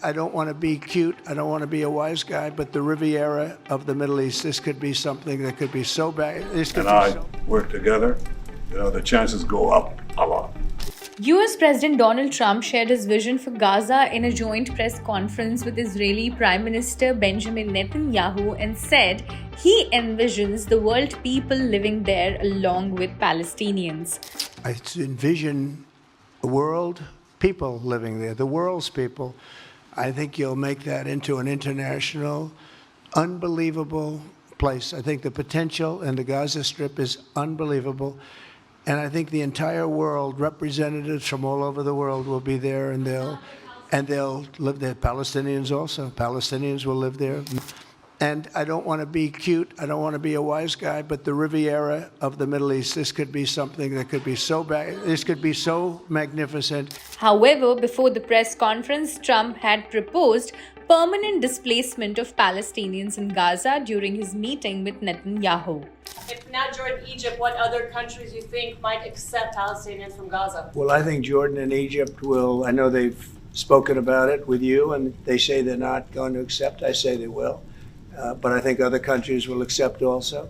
I don't want to be cute. I don't want to be a wise guy, but the Riviera of the Middle East, this could be something that could be so bad. This could and I work together, the chances go up a lot. US President Donald Trump shared his vision for Gaza in a joint press conference with Israeli Prime Minister Benjamin Netanyahu and said he envisions the world people living there along with Palestinians. I envision the world people living there, the world's people. I think you'll make that into an international, unbelievable place. I think the potential in the Gaza Strip is unbelievable. And I think the entire world, representatives from all over the world will be there, and they'll live there. Palestinians also. Palestinians will live there. And I don't want to be cute. I don't want to be a wise guy, but the Riviera of the Middle East, this could be something that could be so bad. This could be so magnificent. However, before the press conference, Trump had proposed permanent displacement of Palestinians in Gaza during his meeting with Netanyahu. If not Jordan, Egypt, what other countries you think might accept Palestinians from Gaza? Well, I think Jordan and Egypt will. I know they've spoken about it with you, and they say they're not going to accept. I say they will. But I think other countries will accept also.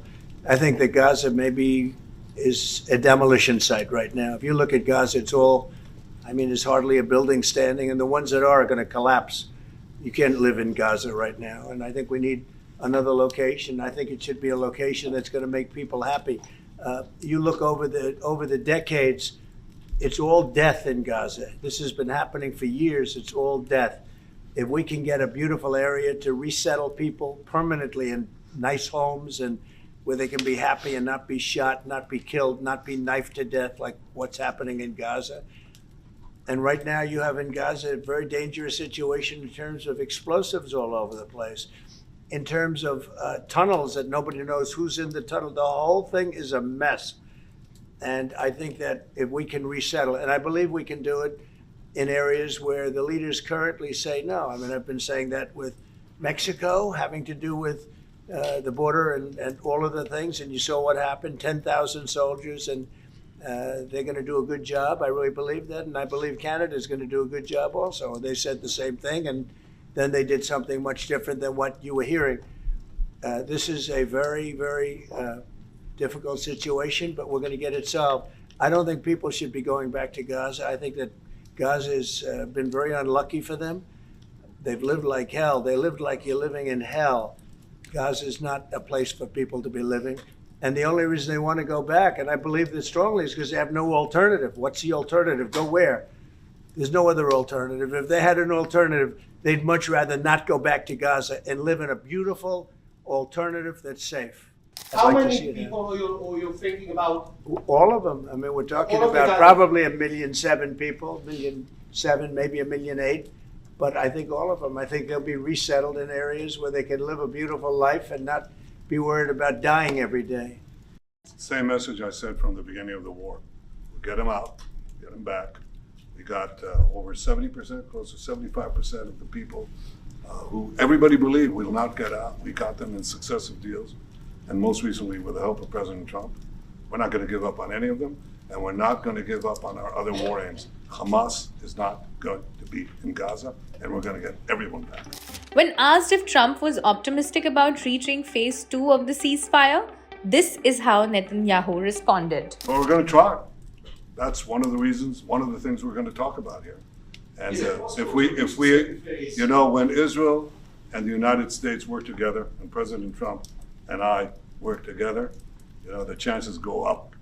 I think that Gaza maybe is a demolition site right now. If you look at Gaza, there's hardly a building standing, and the ones that are going to collapse. You can't live in Gaza right now, and I think we need another location. I think it should be a location that's going to make people happy. You look over the decades, it's all death in Gaza. This has been happening for years. It's all death. If we can get a beautiful area to resettle people permanently in nice homes and where they can be happy and not be shot, not be killed, not be knifed to death like what's happening in Gaza. And right now you have in Gaza a very dangerous situation in terms of explosives all over the place, in terms of tunnels that nobody knows who's in the tunnel. The whole thing is a mess. And I think that if we can resettle, and I believe we can do it in areas where the leaders currently say no. I've been saying that with Mexico, having to do with the border and all of the things, and you saw what happened, 10,000 soldiers, and they're going to do a good job. I really believe that, and I believe Canada is going to do a good job also. They said the same thing, and then they did something much different than what you were hearing. This is a very, very difficult situation, but we're going to get it solved. I don't think people should be going back to Gaza. I think that Gaza has been very unlucky for them. They've lived like hell. They lived like you're living in hell. Gaza is not a place for people to be living. And the only reason they want to go back, and I believe this strongly, is because they have no alternative. What's the alternative? Go where? There's no other alternative. If they had an alternative, they'd much rather not go back to Gaza and live in a beautiful alternative that's safe. How many people are you thinking about? All of them. We're talking about probably 1.7 million people, 1.7 million, maybe 1.8 million. But I think all of them. I think they'll be resettled in areas where they can live a beautiful life and not be worried about dying every day. Same message I said from the beginning of the war. We'll get them out, get them back. We got over 70%, close to 75% of the people who everybody believed will not get out. We got them in successive deals. And most recently, with the help of President Trump. We're not going to give up on any of them, and we're not going to give up on our other war aims. Hamas is not going to be in Gaza, and we're going to get everyone back. When asked if Trump was optimistic about reaching phase 2 of the ceasefire, this is how Netanyahu responded. Well, we're going to try. That's one of the reasons, one of the things we're going to talk about here. And if we, when Israel and the United States work together, and President Trump and I work together, the chances go up